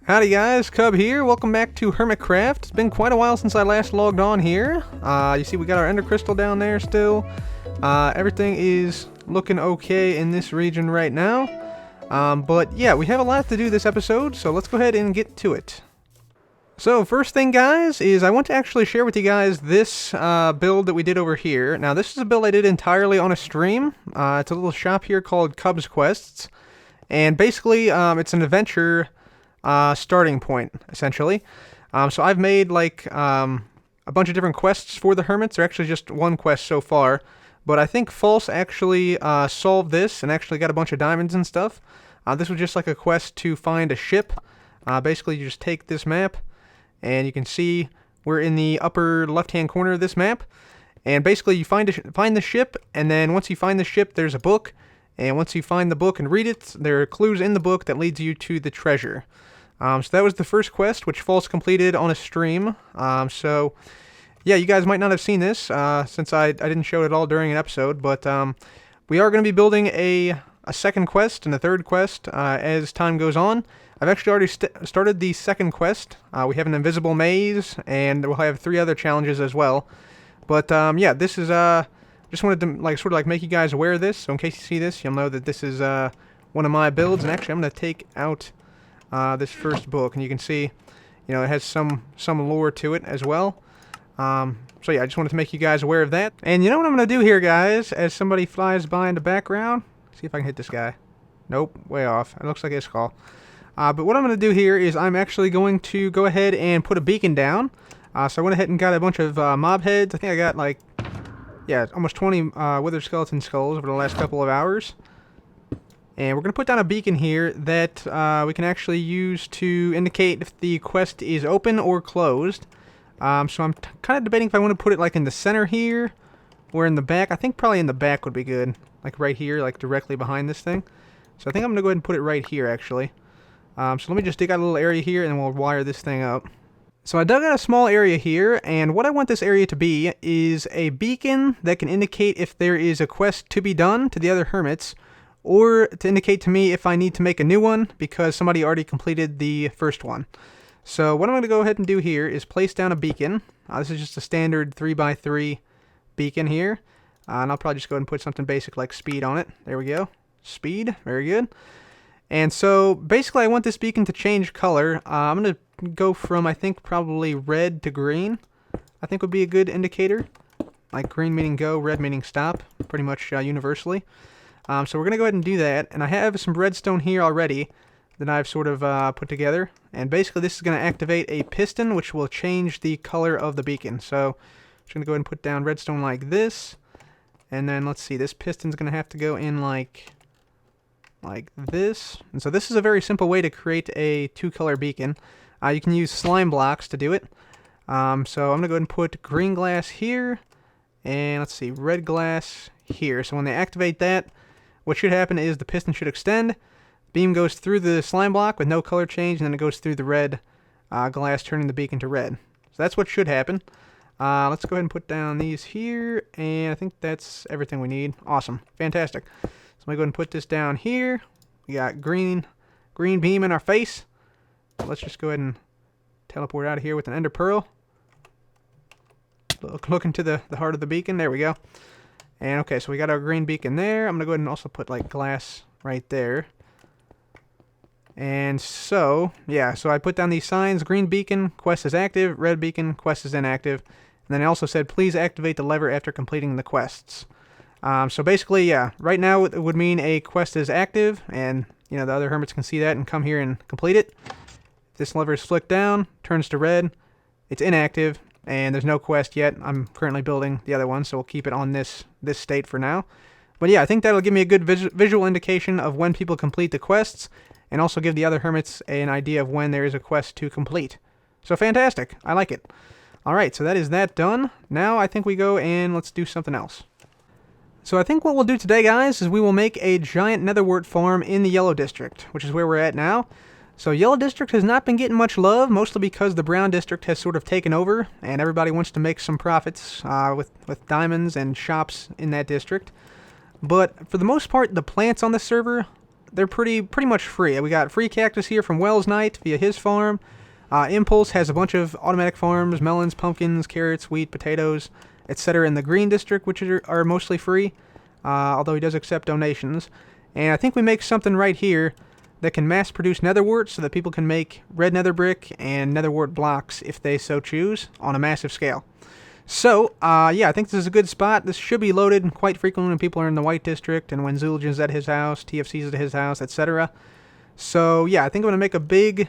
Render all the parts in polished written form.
Howdy guys, Cub here. Welcome back to Hermitcraft. It's been quite a while since I last logged on here. You see we got our ender crystal down there still. Everything is looking okay in this region right now. But yeah, we have a lot to do this episode, so let's go ahead and get to it. So first thing guys is I want to actually share with you guys this build that we did over here. Now this is a build I did entirely on a stream. It's a little shop here called Cub's Quests. And basically it's an adventure starting point, essentially. So I've made like a bunch of different quests for the hermits. They're actually just one quest so far. But I think False actually solved this and actually got a bunch of diamonds and stuff. This was just like a quest to find a ship. Basically you just take this map and you can see we're in the upper left hand corner of this map. And basically you find the ship, and then once you find the ship there's a book. And once you find the book and read it, there are clues in the book that leads you to the treasure. So that was the first quest, which False completed on a stream. So, yeah, you guys might not have seen this, since I didn't show it at all during an episode. But we are going to be building a second quest and a third quest as time goes on. I've actually already started the second quest. We have an invisible maze, and we'll have 3 other challenges as well. But, yeah, this is... just wanted to sort of make you guys aware of this, so in case you see this, you'll know that this is one of my builds. And actually, I'm going to take out this first book, and you can see, it has some lore to it as well. So yeah, I just wanted to make you guys aware of that. And you know what I'm going to do here, guys, as somebody flies by in the background? See if I can hit this guy. Nope, way off. It looks like his call. But what I'm going to do here is I'm actually going to go ahead and put a beacon down. So I went ahead and got a bunch of mob heads. I think I got almost 20 withered skeleton skulls over the last couple of hours. And we're going to put down a beacon here that we can actually use to indicate if the quest is open or closed. So I'm kind of debating if I want to put it in the center here or in the back. I think probably in the back would be good. Like right here, directly behind this thing. So I think I'm going to go ahead and put it right here actually. So let me just dig out a little area here and we'll wire this thing up. So I dug out a small area here, and what I want this area to be is a beacon that can indicate if there is a quest to be done to the other hermits, or to indicate to me if I need to make a new one because somebody already completed the first one. So what I'm going to go ahead and do here is place down a beacon. This is just a standard 3x3 beacon here. And I'll probably just go ahead and put something basic like speed on it. There we go. Speed. Very good. And so basically I want this beacon to change color. I'm going to go from, I think, probably red to green. I think would be a good indicator. Like green meaning go, red meaning stop, pretty much universally. So we're going to go ahead and do that. And I have some redstone here already that I've sort of put together. And basically this is going to activate a piston which will change the color of the beacon. So I'm just going to go ahead and put down redstone like this. And then let's see, this piston's going to have to go in like this. And so this is a very simple way to create a 2-color beacon. You can use slime blocks to do it. So I'm going to go ahead and put green glass here, and let's see, red glass here. So when they activate that, what should happen is the piston should extend, beam goes through the slime block with no color change, and then it goes through the red glass, turning the beacon to red. So that's what should happen. Let's go ahead and put down these here, and I think that's everything we need. Awesome. Fantastic. So I'm going to go ahead and put this down here. We got green beam in our face. Let's just go ahead and teleport out of here with an ender pearl. Look into the heart of the beacon. There we go. And okay, so we got our green beacon there. I'm going to go ahead and also put glass right there. And so, yeah, so I put down these signs. Green beacon, quest is active. Red beacon, quest is inactive. And then I also said, please activate the lever after completing the quests. So basically, yeah, right now it would mean a quest is active, and the other hermits can see that and come here and complete it. If this lever is flicked down, turns to red, it's inactive, and there's no quest yet. I'm currently building the other one, so we'll keep it on this state for now. But yeah, I think that'll give me a good visual indication of when people complete the quests, and also give the other hermits an idea of when there is a quest to complete. So fantastic. I like it. Alright, so that is that done. Now I think we go and let's do something else. So I think what we'll do today, guys, is we will make a giant Netherwart Farm in the Yellow District, which is where we're at now. So Yellow District has not been getting much love, mostly because the Brown District has sort of taken over, and everybody wants to make some profits with diamonds and shops in that district. But for the most part, the plants on the server they're pretty much free. We got free cactus here from Welsknight via his farm. Impulse has a bunch of automatic farms, melons, pumpkins, carrots, wheat, potatoes, etc. in the green district, which are mostly free, although he does accept donations. And I think we make something right here that can mass produce netherwort so that people can make red nether brick and netherwort blocks if they so choose on a massive scale. So, yeah, I think this is a good spot. This should be loaded quite frequently when people are in the White District and when Zul'jin's at his house, TFC's at his house, etc. So, yeah, I think I'm going to make a big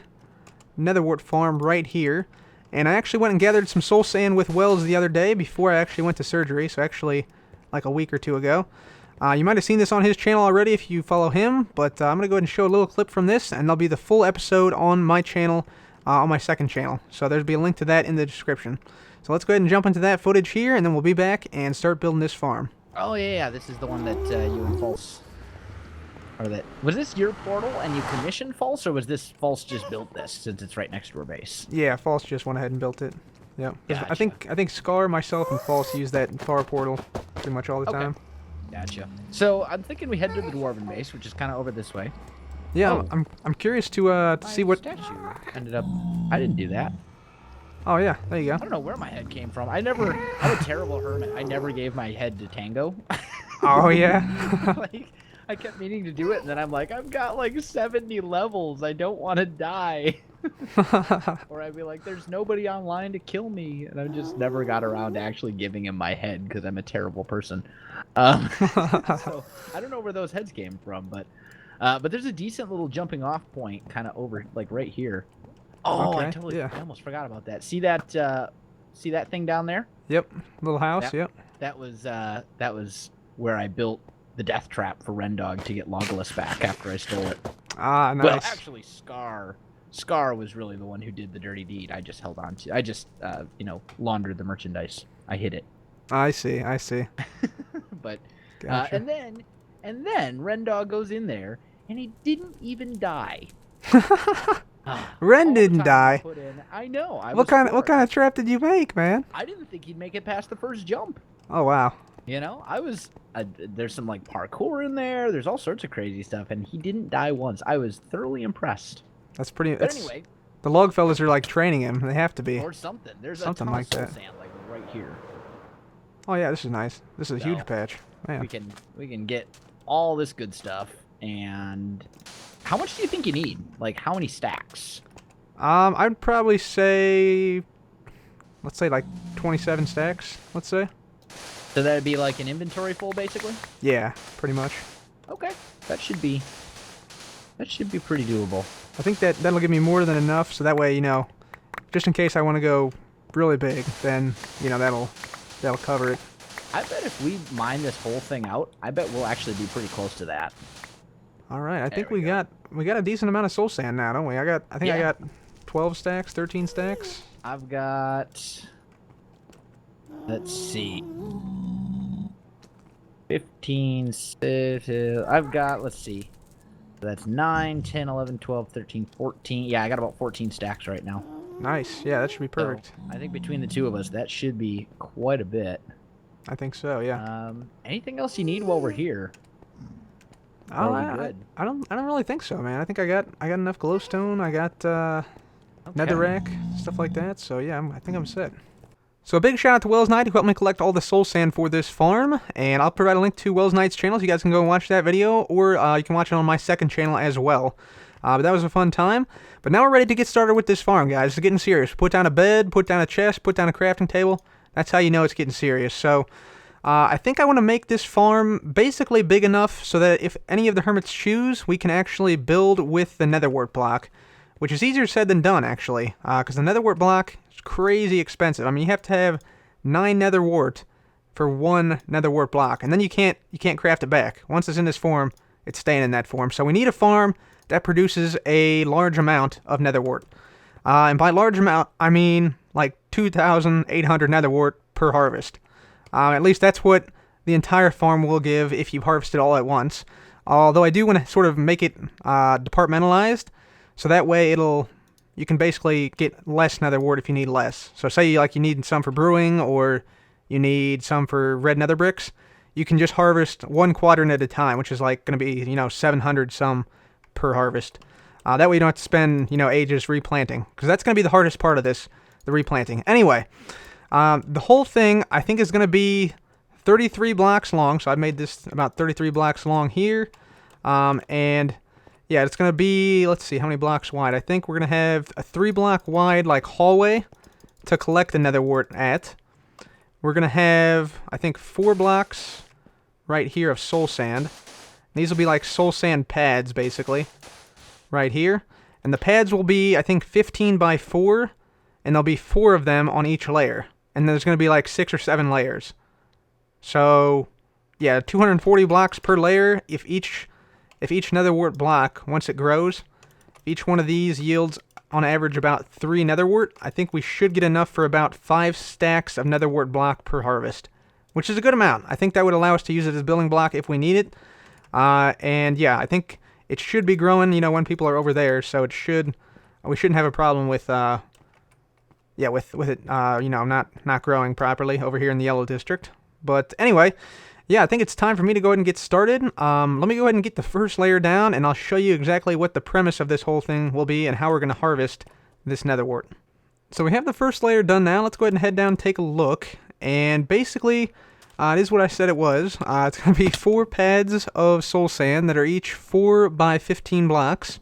netherwort farm right here. And I actually went and gathered some soul sand with Wells the other day before I actually went to surgery, so actually like a week or two ago. You might have seen this on his channel already if you follow him, but I'm going to go ahead and show a little clip from this, and there'll be the full episode on my channel, on my second channel. So there'll be a link to that in the description. So let's go ahead and jump into that footage here, and then we'll be back and start building this farm. Oh, yeah, this is the one that you and False... Or that... Was this your portal and you commissioned False, or was this False just built this, since it's right next to our base? Yeah, False just went ahead and built it. Yeah. Gotcha. I think Scar, myself, and False use that Far portal pretty much all the time. Gotcha. So, I'm thinking we head to the Dwarven base, which is kind of over this way. Yeah, Oh. I'm curious to see what... statue ended up... I didn't do that. Oh, yeah, there you go. I don't know where my head came from. I'm a terrible hermit. I never gave my head to Tango. Oh, yeah? Like, I kept meaning to do it, and then I'm like, I've got like 70 levels. I don't want to die. Or I'd be like, there's nobody online to kill me. And I just never got around to actually giving him my head because I'm a terrible person. So I don't know where those heads came from, but there's a decent little jumping off point kind of over, like right here. Oh, Okay, I almost forgot about that. See that thing down there? Yep, little house, yep. That was where I built the death trap for Rendog to get Legolas back after I stole it. Ah, nice. Well, actually, Scar was really the one who did the dirty deed. I just held on to. I just, laundered the merchandise. I hid it. I see. But, Gotcha. and then Rendog goes in there, and he didn't even die. Ren didn't die. I know. What kind of trap did you make, man? I didn't think he'd make it past the first jump. Oh, wow. You know, there's some like parkour in there. There's all sorts of crazy stuff, and he didn't die once. I was thoroughly impressed. That's pretty. But anyway, the log fellas are like training him. They have to be. Or something. There's something a ton like of soul that. sand like right here. Oh yeah, this is nice. This is a huge patch. Man. We can get all this good stuff. And how much do you think you need? Like how many stacks? I'd probably say, let's say like 27 stacks. Let's say. So that'd be like an inventory full, basically. Yeah, pretty much. Okay, that should be pretty doable. I think that'll give me more than enough, so that way, just in case I want to go really big, then that'll cover it. I bet if we mine this whole thing out, I bet we'll actually be pretty close to that. All right, I think we got a decent amount of soul sand now, don't we? I got 12 stacks, 13 stacks. I've got, let's see, 15, I've got, let's see, that's 9, 10, 11, 12, 13, 14. Yeah, I got about 14 stacks right now. Nice. Yeah, that should be perfect. So, I think between the two of us, that should be quite a bit. I think so, yeah. Anything else you need while we're here? I don't really think so, man. I think I got enough glowstone. I got netherrack, stuff like that. So yeah, I think I'm set. So a big shout out to Welsknight who helped me collect all the soul sand for this farm, and I'll provide a link to Welsknight's channel so you guys can go and watch that video, or you can watch it on my second channel as well. But that was a fun time. But now we're ready to get started with this farm, guys. It's getting serious. Put down a bed, put down a chest, put down a crafting table. That's how you know it's getting serious. So I think I want to make this farm basically big enough so that if any of the hermits choose, we can actually build with the netherwort block, which is easier said than done, actually, because the netherwort block is crazy expensive. I mean, you have to have 9 netherwort for 1 netherwort block, and then you can't craft it back. Once it's in this form, it's staying in that form. So we need a farm that produces a large amount of netherwort. And by large amount, I mean like 2,800 netherwort per harvest. At least that's what the entire farm will give if you harvest it all at once. Although I do want to sort of make it departmentalized, so that way you can basically get less netherwort if you need less. So say you need some for brewing, or you need some for red nether bricks, you can just harvest one quadrant at a time, which is like going to be, 700 some per harvest. That way you don't have to spend, ages replanting, because that's going to be the hardest part of this, the replanting. Anyway, the whole thing, I think, is going to be 33 blocks long, so I've made this about 33 blocks long here, and yeah, it's going to be, let's see, how many blocks wide? I think we're going to have a 3-block wide, like, hallway to collect the netherwort at. We're going to have, I think, 4 blocks right here of soul sand. These will be like soul sand pads, basically, right here. And the pads will be, I think, 15 by 4, and there'll be 4 of them on each layer. And there's going to be like 6 or 7 layers. So, yeah, 240 blocks per layer. If each netherwort block, once it grows, each one of these yields on average about 3 netherwort, I think we should get enough for about 5 stacks of netherwort block per harvest, which is a good amount. I think that would allow us to use it as building block if we need it. And yeah, I think it should be growing, when people are over there, so we shouldn't have a problem with with it, not growing properly over here in the yellow district. But anyway, yeah, I think it's time for me to go ahead and get started. Let me go ahead and get the first layer down, and I'll show you exactly what the premise of this whole thing will be and how we're going to harvest this netherwort. So we have the first layer done now. Let's go ahead and head down and take a look. And basically, it is what I said it was. It's going to be 4 pads of soul sand that are each 4 by 15 blocks.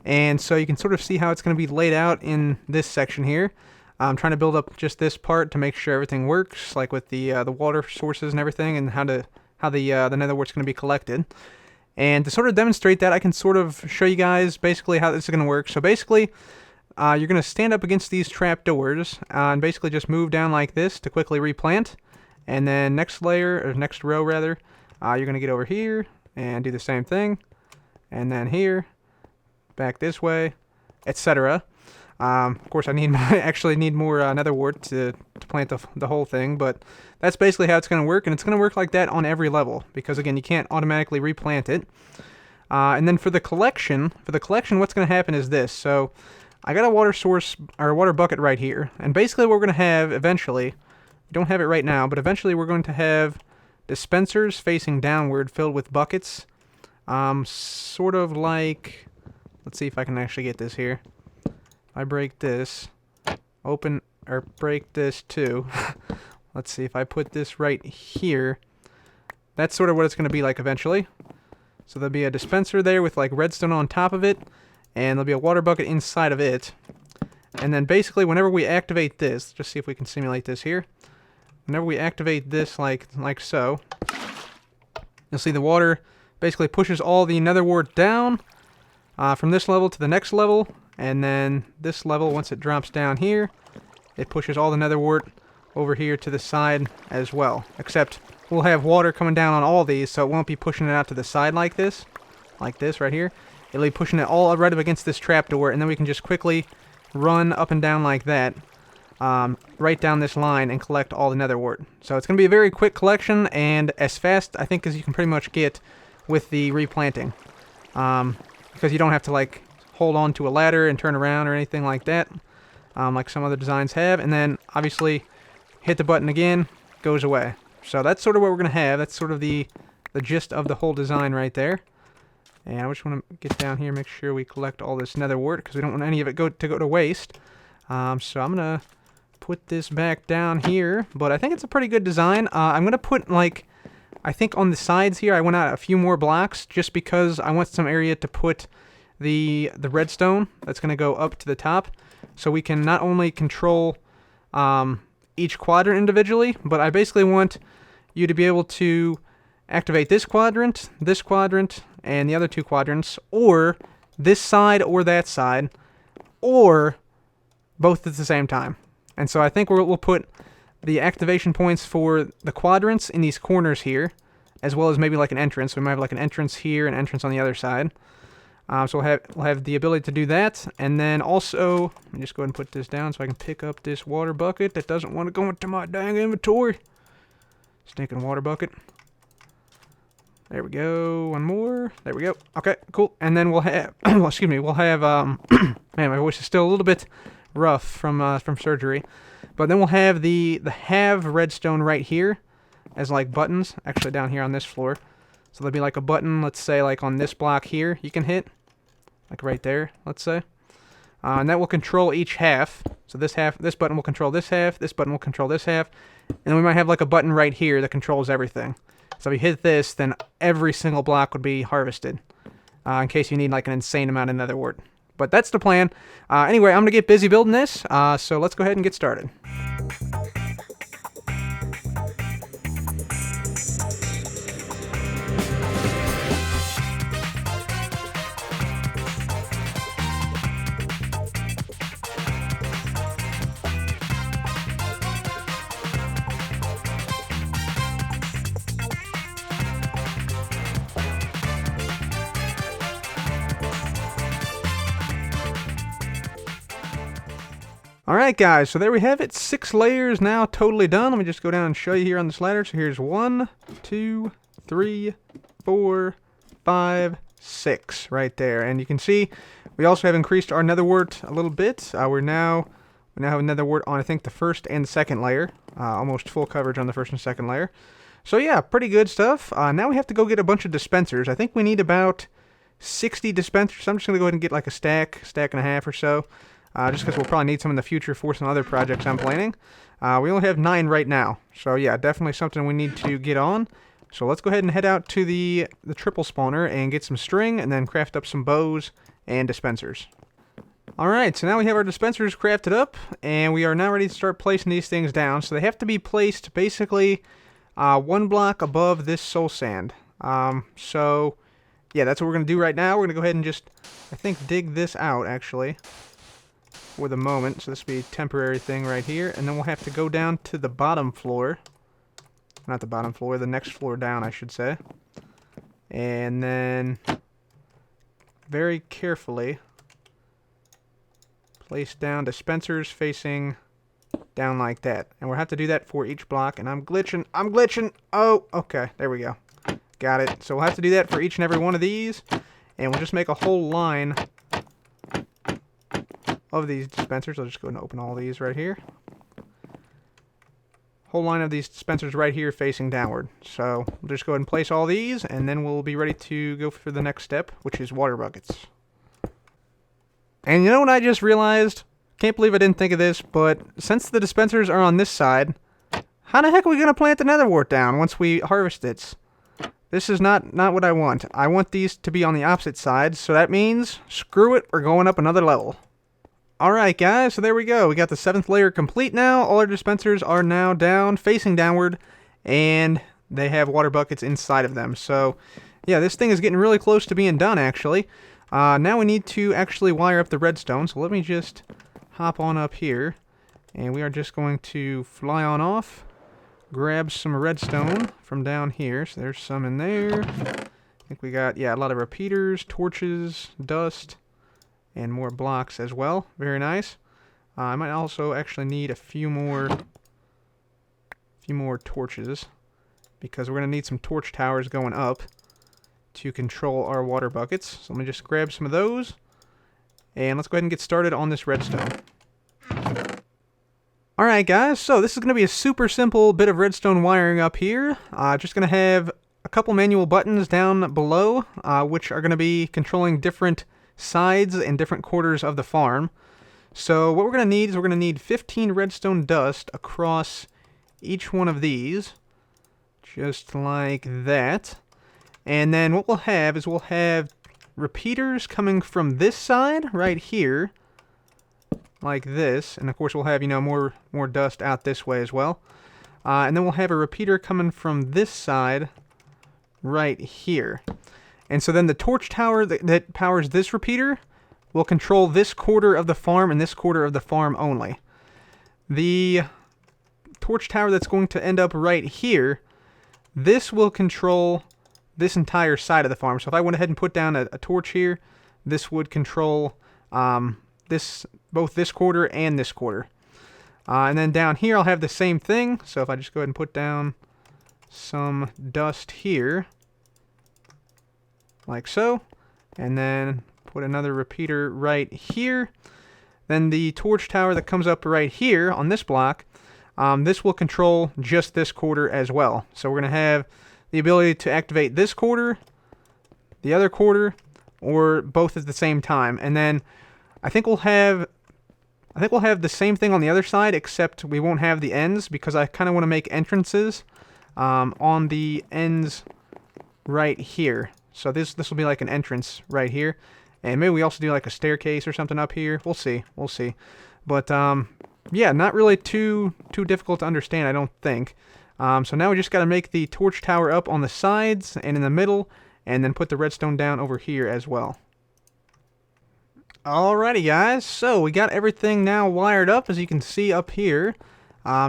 And so you can sort of see how it's going to be laid out in this section here. I'm trying to build up just this part to make sure everything works, like with the water sources and everything, and how the netherwort's going to be collected. And to sort of demonstrate that, I can sort of show you guys basically how this is going to work. So basically, you're going to stand up against these trapdoors and basically just move down like this to quickly replant. And then next layer, or next row rather, you're going to get over here and do the same thing. And then here, back this way, etc. Of course, I actually need more netherwort to plant the whole thing, but that's basically how it's going to work, and it's going to work like that on every level, because again, you can't automatically replant it. And then for the collection, what's going to happen is this. So I got a water source, or a water bucket right here, and basically what we're going to have eventually, we don't have it right now, but eventually we're going to have dispensers facing downward filled with buckets, sort of like, let's see if I can actually get this here. I break this, open, or break this too. Let's see if I put this right here. That's sort of what it's going to be like eventually. So there'll be a dispenser there with like redstone on top of it, and there'll be a water bucket inside of it. And then basically whenever we activate this, just see if we can simulate this here. Whenever we activate this like so, you'll see the water basically pushes all the netherwort down from this level to the next level. And then this level, once it drops down here, it pushes all the netherwort over here to the side as well. Except we'll have water coming down on all these, so it won't be pushing it out to the side like this right here. It'll be pushing it all right up against this trapdoor, and then we can just quickly run up and down like that, right down this line, and collect all the netherwort. So it's going to be a very quick collection, and as fast, I think, as you can pretty much get with the replanting. Because you don't have to, like, hold on to a ladder and turn around or anything like that, like some other designs have. And then obviously hit the button again, goes away. So that's sort of what we're going to have. That's sort of the gist of the whole design right there. And I just want to get down here, make sure we collect all this netherwort, because we don't want any of it to go to waste. So I'm going to put this back down here, but I think it's a pretty good design. I'm going to put, like, I think on the sides here, I went out a few more blocks just because I want some area to put the redstone that's going to go up to the top, so we can not only control each quadrant individually, but I basically want you to be able to activate this quadrant, and the other 2 quadrants, or this side or that side, or both at the same time. And so I think we'll put the activation points for the quadrants in these corners here, as well as maybe like an entrance. We might have like an entrance here, and an entrance on the other side. So we'll have the ability to do that, and then also, let me just go ahead and put this down so I can pick up this water bucket that doesn't want to go into my dang inventory. Stinking water bucket. There we go. One more. There we go. Okay, cool. And then we'll have, well, excuse me, we'll have, man, my voice is still a little bit rough from surgery. But then we'll have the have redstone right here. as like buttons, actually down here on this floor. So there'll be like a button, let's say like on this block here, you can hit, like right there, let's say. And that will control each half. So this button will control this button will control this half. And we might have like a button right here that controls everything. So if you hit this, then every single block would be harvested. In case you need like an insane amount of netherwort. But that's the plan. Anyway, I'm going to get busy building this. So let's go ahead and get started. Alright guys, so there we have it. 6 layers now totally done. Let me just go down and show you here on this ladder. So here's 1, 2, 3, 4, 5, 6 right there. And you can see we also have increased our netherwort a little bit. We now have a netherwort on I think the first and second layer. Almost full coverage on the first and second layer. So yeah, pretty good stuff. Now we have to go get a bunch of dispensers. I think we need about 60 dispensers. So I'm just going to go ahead and get like a stack and a half or so. Just because we'll probably need some in the future for some other projects I'm planning. We only have 9 right now. So yeah, definitely something we need to get on. So let's go ahead and head out to the triple spawner and get some string and then craft up some bows and dispensers. Alright, so now we have our dispensers crafted up and we are now ready to start placing these things down. So they have to be placed basically 1 block above this soul sand. So yeah, that's what we're going to do right now. We're going to go ahead and just, I think, dig this out actually. For the moment, so this will be a temporary thing right here, and then we'll have to go down to the bottom floor, not the bottom floor, the next floor down I should say, and then very carefully place down dispensers facing down like that, and we'll have to do that for each block. And I'm glitching, oh okay, there we go, got it. So we'll have to do that for each and every one of these, and we'll just make a whole line of these dispensers. I'll just go and open all these right here. Whole line of these dispensers right here facing downward. So we'll just go ahead and place all these, and then we'll be ready to go for the next step, which is water buckets. And you know what I just realized? Can't believe I didn't think of this, but since the dispensers are on this side, how the heck are we going to plant the netherwort down once we harvest it? This is not what I want. I want these to be on the opposite side, so that means, screw it, we're going up another level. Alright guys, so there we go. We got the 7th layer complete now. All our dispensers are now down, facing downward, and they have water buckets inside of them. So, yeah, this thing is getting really close to being done, actually. Now we need to actually wire up the redstone, so let me just hop on up here, and we are just going to fly on off, grab some redstone from down here. So there's some in there. I think we got, yeah, a lot of repeaters, torches, dust, and more blocks as well. Very nice. I might also actually need a few more torches, because we're going to need some torch towers going up to control our water buckets. So let me just grab some of those, and let's go ahead and get started on this redstone. Alright guys, so this is going to be a super simple bit of redstone wiring up here. Just going to have a couple manual buttons down below, which are going to be controlling different sides and different quarters of the farm. So what we're going to need is we're going to need 15 redstone dust across each one of these, just like that. And then what we'll have is we'll have repeaters coming from this side right here, like this, and of course we'll have, you know, more dust out this way as well. And then we'll have a repeater coming from this side right here. And so then the torch tower that powers this repeater will control this quarter of the farm and this quarter of the farm only. The torch tower that's going to end up right here, this will control this entire side of the farm. So if I went ahead and put down a torch here, this would control both this quarter and this quarter. And then down here I'll have the same thing. So if I just go ahead and put down some dust here, like so, and then put another repeater right here, then the torch tower that comes up right here on this block, this will control just this quarter as well. So we're going to have the ability to activate this quarter, the other quarter, or both at the same time. And then I think we'll have the same thing on the other side, except we won't have the ends because I kind of want to make entrances on the ends right here. So this will be like an entrance right here. And maybe we also do like a staircase or something up here. We'll see. We'll see. But yeah, not really too difficult to understand, I don't think. So now we just got to make the torch tower up on the sides and in the middle, and then put the redstone down over here as well. Alrighty guys, so we got everything now wired up, as you can see up here.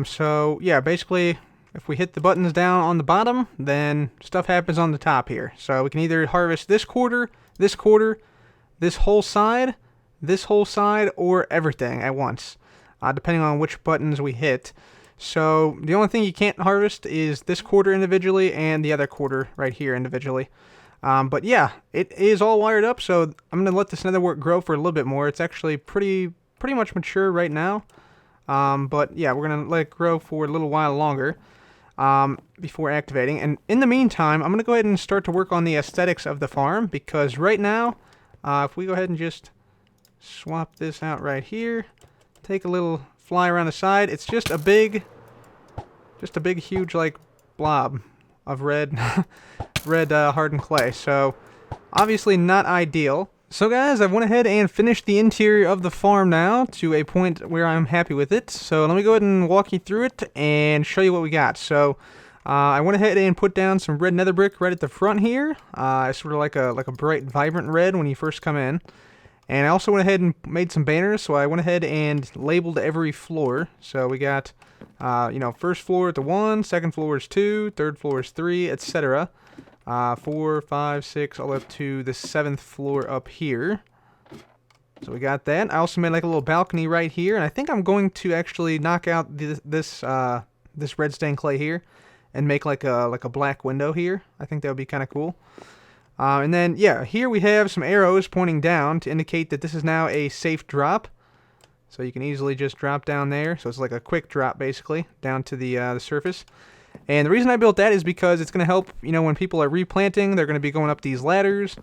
So yeah, basically if we hit the buttons down on the bottom, then stuff happens on the top here. So we can either harvest this quarter, this whole side, or everything at once, depending on which buttons we hit. So the only thing you can't harvest is this quarter individually and the other quarter right here individually. But yeah, it is all wired up, so I'm going to let this netherwort grow for a little bit more. It's actually pretty much mature right now. But yeah, we're going to let it grow for a little while longer before activating. And in the meantime, I'm going to go ahead and start to work on the aesthetics of the farm, because right now, if we go ahead and just swap this out right here, take a little fly around the side, it's just a big huge like blob of red hardened clay. So obviously not ideal. So guys, I went ahead and finished the interior of the farm now to a point where I'm happy with it. So let me go ahead and walk you through it and show you what we got. So I went ahead and put down some red nether brick right at the front here. Sort of like a bright, vibrant red when you first come in. And I also went ahead and made some banners, so I went ahead and labeled every floor. So we got, first floor at the 1, second floor is 2, third floor is 3, etc. 4, 5, 6, all up to the 7th floor up here. So we got that. I also made like a little balcony right here, and I think I'm going to actually knock out this red stained clay here and make like a black window here. I think that would be kind of cool. And then, yeah, here we have some arrows pointing down to indicate that this is now a safe drop. So you can easily just drop down there. So it's like a quick drop, basically, down to the surface. And the reason I built that is because it's going to help, when people are replanting, they're going to be going up these ladders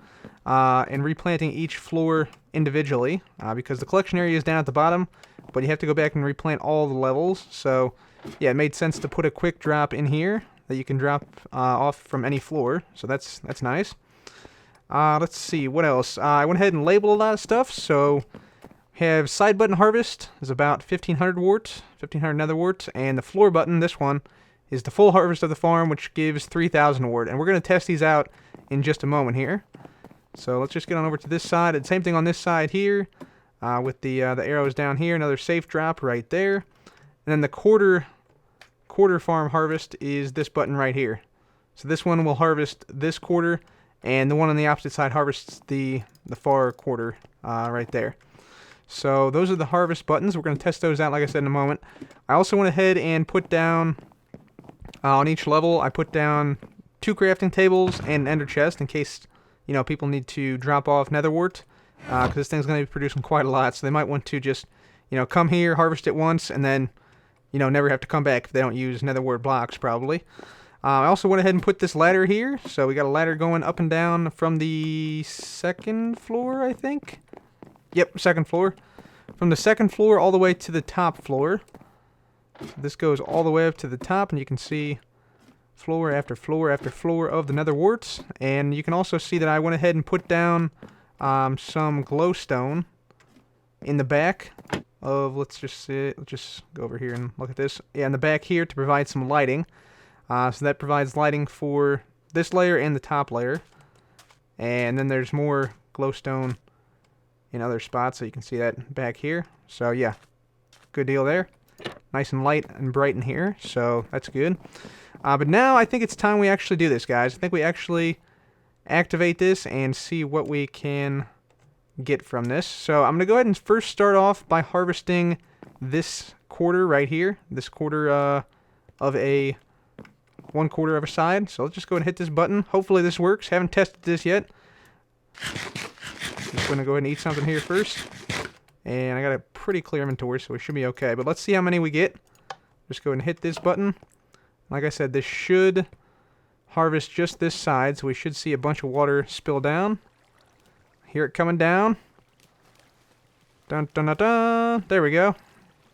and replanting each floor individually. Because the collection area is down at the bottom, but you have to go back and replant all the levels. So, yeah, it made sense to put a quick drop in here that you can drop off from any floor. So that's nice. Let's see, what else? I went ahead and labeled a lot of stuff. So we have side button harvest is about 1500 warts, 1500 nether warts, and the floor button, this one, is the full harvest of the farm, which gives 3000 wart. And we're going to test these out in just a moment here. So let's just get on over to this side. And same thing on this side here, with the arrows down here, another safe drop right there. And then the quarter farm harvest is this button right here. So this one will harvest this quarter, and the one on the opposite side harvests the far quarter right there. So those are the harvest buttons. We're going to test those out, like I said, in a moment. I also went ahead and put down, on each level, I put down 2 crafting tables and an ender chest in case, people need to drop off netherwort. Because this thing's going to be producing quite a lot, so they might want to just, come here, harvest it once, and then, never have to come back if they don't use netherwort blocks, probably. I also went ahead and put this ladder here. So we got a ladder going up and down from the 2nd floor, I think. Yep, 2nd floor. From the 2nd floor all the way to the top floor. So this goes all the way up to the top, and you can see floor after floor after floor of the netherwarts. And you can also see that I went ahead and put down some glowstone in the back of, let's just go over here and look at this. Yeah, in the back here to provide some lighting. So that provides lighting for this layer and the top layer. And then there's more glowstone in other spots, so you can see that back here. So yeah, good deal there. Nice and light and bright in here, so that's good. But now I think it's time we actually do this, guys. I think we actually activate this and see what we can get from this. So I'm going to go ahead and first start off by harvesting this quarter right here. This quarter of a 1/4 of a side. So let's just go ahead and hit this button. Hopefully this works. Haven't tested this yet. Just going to go ahead and eat something here first. And I got a pretty clear inventory, so we should be okay. But let's see how many we get. Just go ahead and hit this button. Like I said, this should harvest just this side, so we should see a bunch of water spill down. Hear it coming down. Dun dun dun dun. There we go.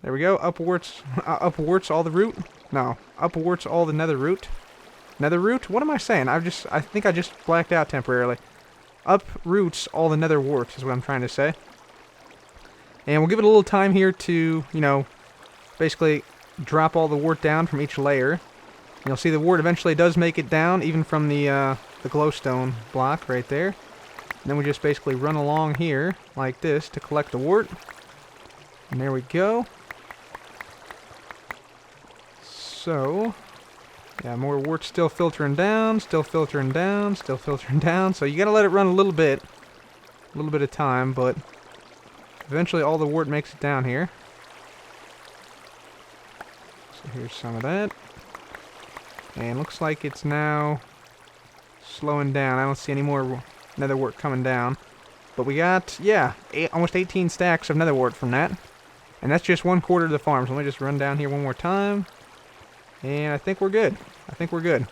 There we go. Upwards, upwards all the root. No, upwards all the nether root. Nether root? What am I saying? I think I just blacked out temporarily. Uproots all the nether wart is what I'm trying to say. And we'll give it a little time here to, you know, basically drop all the wart down from each layer. And you'll see the wart eventually does make it down, even from the glowstone block right there. And then we just basically run along here like this to collect the wart. And there we go. So, yeah, more wart still filtering down, still filtering down, still filtering down. So you gotta let it run a little bit of time, but eventually all the wart makes it down here. So here's some of that. And looks like it's now slowing down. I don't see any more nether wart coming down. But we got, yeah, almost 18 stacks of nether wart from that. And that's just 1/4 of the farm. So let me just run down here one more time. And I think we're good. I think we're good.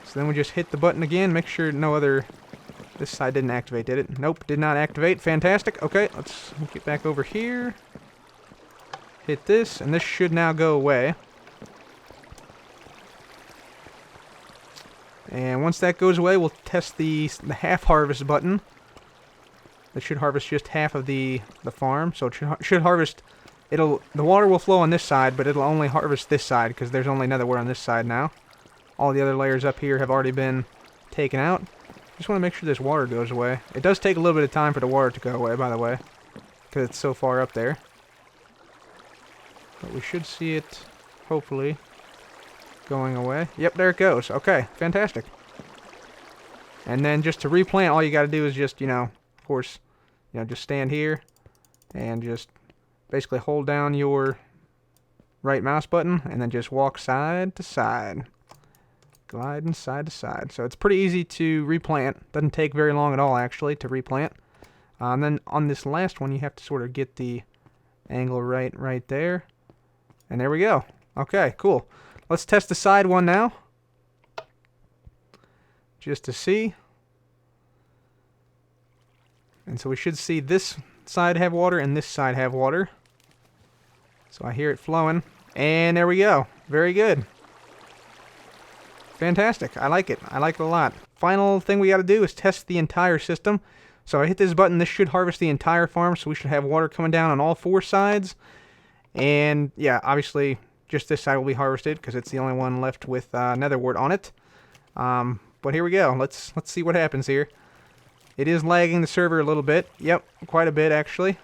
So then we just hit the button again. Make sure no other... This side didn't activate, did it? Nope, did not activate. Fantastic. Okay, let's get back over here. Hit this, and this should now go away. And once that goes away, we'll test the half harvest button. That should harvest just half of the farm. So it should harvest... The water will flow on this side, but it'll only harvest this side because there's only nether wart on this side now. All the other layers up here have already been taken out. Just want to make sure this water goes away. It does take a little bit of time for the water to go away, by the way, because it's so far up there. But we should see it, hopefully, going away. Yep, there it goes. Okay, fantastic. And then just to replant, all you got to do is just, you know, of course, you know, just stand here and just basically hold down your right mouse button and then just walk side to side. Gliding side to side. So it's pretty easy to replant. Doesn't take very long at all, actually, to replant. And then on this last one, you have to sort of get the angle right there. And there we go. Okay, cool. Let's test the side one now. Just to see. And so we should see this side have water and this side have water. So I hear it flowing. And there we go. Very good. Fantastic. I like it. I like it a lot. Final thing we got to do is test the entire system. So I hit this button. This should harvest the entire farm. So we should have water coming down on all 4 sides. And yeah, obviously just this side will be harvested because it's the only one left with nether wart on it. But here we go. Let's see what happens here. It is lagging the server a little bit. Yep, quite a bit actually.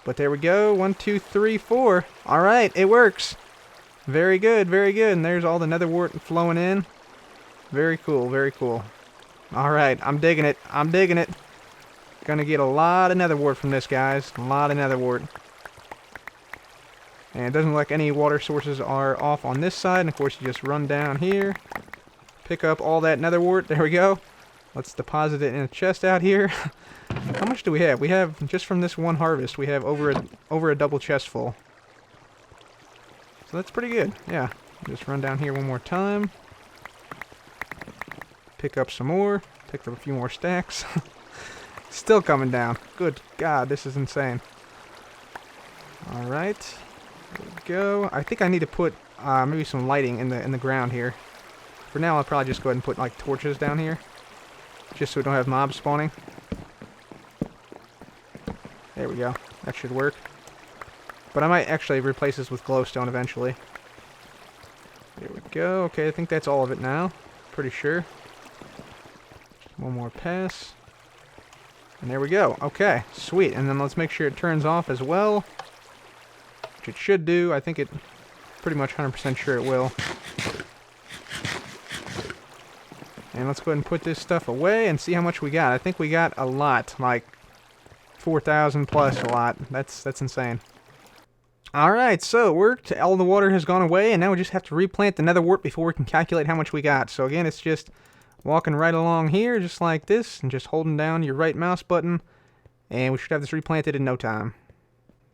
But there we go. 1, 2, 3, 4. All right, it works. Very good, very good. And there's all the nether wart flowing in. Very cool, very cool. Alright, I'm digging it. I'm digging it. Gonna get a lot of nether wart from this, guys. A lot of nether wart. And it doesn't look like any water sources are off on this side. And of course, you just run down here. Pick up all that nether wart. There we go. Let's deposit it in a chest out here. How much do we have? We have, just from this one harvest, we have over a double chest full. So that's pretty good. Yeah. Just run down here one more time. Pick up some more. Pick up a few more stacks. Still coming down. Good God, this is insane. Alright. There we go. I think I need to put maybe some lighting in the ground here. For now, I'll probably just go ahead and put like torches down here. Just so we don't have mobs spawning. There we go. That should work. But I might actually replace this with glowstone eventually. There we go. Okay, I think that's all of it now. Pretty sure. One more pass. And there we go. Okay, sweet. And then let's make sure it turns off as well. Which it should do. I think it... Pretty much 100% sure it will. And let's go ahead and put this stuff away and see how much we got. I think we got a lot. Like 4,000 plus a lot. That's insane. Alright, so it worked. All the water has gone away, and now we just have to replant the nether wart before we can calculate how much we got. So again, it's just walking right along here, just like this, and just holding down your right mouse button, and we should have this replanted in no time.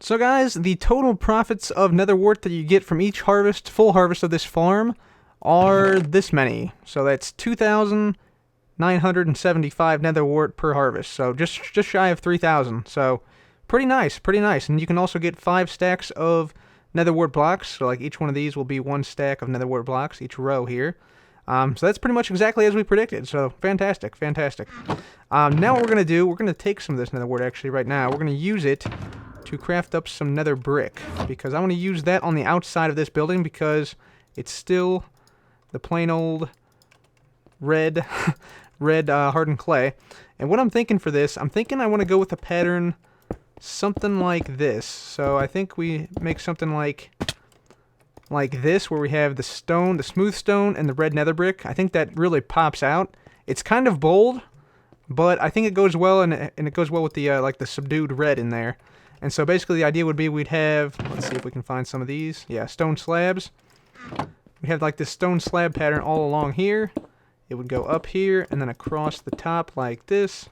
So guys, the total profits of Netherwart that you get from each harvest, full harvest of this farm, are this many. So that's 2,975 Netherwart per harvest. So just shy of 3,000. So pretty nice, pretty nice. And you can also get 5 stacks of Netherwart blocks. So like each one of these will be 1 stack of Netherwart blocks, each row here. So that's pretty much exactly as we predicted. So fantastic, fantastic. Now what we're going to do, we're going to take some of this Netherwart actually right now. We're going to use it to craft up some nether brick, because I want to use that on the outside of this building because it's still the plain old red hardened clay. And what I'm thinking for this, I'm thinking I want to go with a pattern something like this. So I think we make something like this, where we have the stone, the smooth stone, and the red nether brick. I think that really pops out. It's kind of bold, but I think it goes well, and it goes well with the like the subdued red in there. And so basically the idea would be we'd have, let's see if we can find some of these. Yeah, stone slabs. We have like this stone slab pattern all along here. It would go up here and then across the top like this,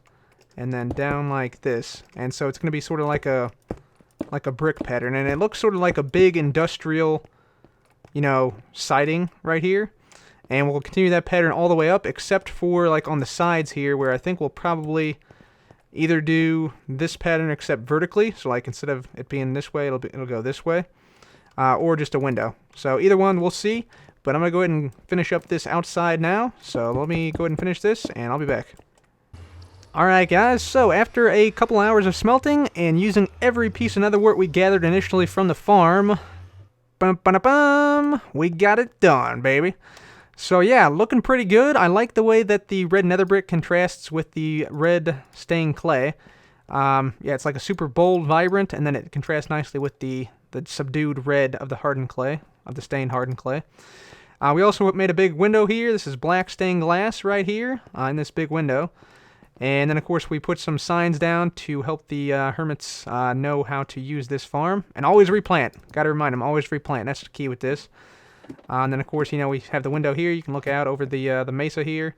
and then down like this. And so it's going to be sort of like a brick pattern, and it looks sort of like a big industrial, you know, siding right here. And we'll continue that pattern all the way up, except for like on the sides here, where I think we'll probably either do this pattern except vertically, so like instead of it being this way, it'll go this way, or just a window. So either one, we'll see. But I'm gonna go ahead and finish up this outside now. So let me go ahead and finish this, and I'll be back. Alright guys, so after a couple hours of smelting and using every piece of netherwort we gathered initially from the farm, we got it done, baby. So yeah, looking pretty good. I like the way that the red nether brick contrasts with the red stained clay. Yeah, it's like a super bold, vibrant, and then it contrasts nicely with the subdued red of the hardened clay, of the stained hardened clay. We also made a big window here. This is black stained glass right here in this big window. And then, of course, we put some signs down to help the hermits know how to use this farm. And always replant. Got to remind them, always replant. That's the key with this. And then, of course, you know, we have the window here. You can look out over the mesa here.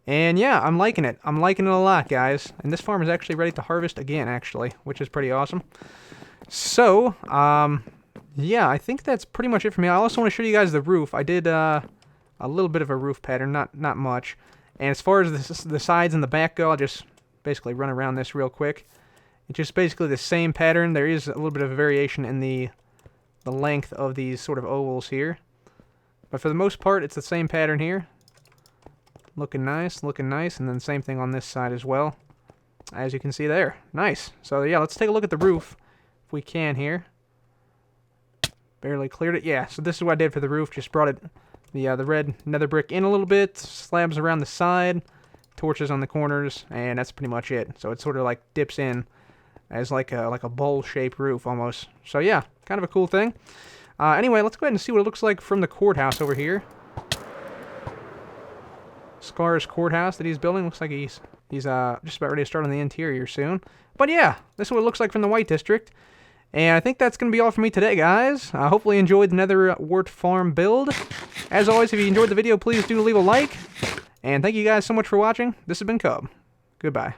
And, yeah, I'm liking it. I'm liking it a lot, guys. And this farm is actually ready to harvest again, actually, which is pretty awesome. So, yeah, I think that's pretty much it for me. I also want to show you guys the roof. I did a little bit of a roof pattern, not much. And as far as the sides and the back go, I'll just basically run around this real quick. It's just basically the same pattern. There is a little bit of a variation in the length of these sort of ovals here. But for the most part, it's the same pattern here. Looking nice, looking nice. And then same thing on this side as well, as you can see there. Nice. So yeah, let's take a look at the roof, if we can here. Barely cleared it. Yeah, so this is what I did for the roof. Just brought it, the red nether brick in a little bit, slabs around the side, torches on the corners, and that's pretty much it. So it sort of like dips in as like a bowl-shaped roof almost. So yeah, kind of a cool thing. Anyway, let's go ahead and see what it looks like from the courthouse over here. Scar's courthouse that he's building. Looks like he's just about ready to start on the interior soon. But yeah, this is what it looks like from the White District. And I think that's going to be all for me today, guys. Hopefully you enjoyed the Netherwart Farm build. As always, if you enjoyed the video, please do leave a like. And thank you guys so much for watching. This has been Cub. Goodbye.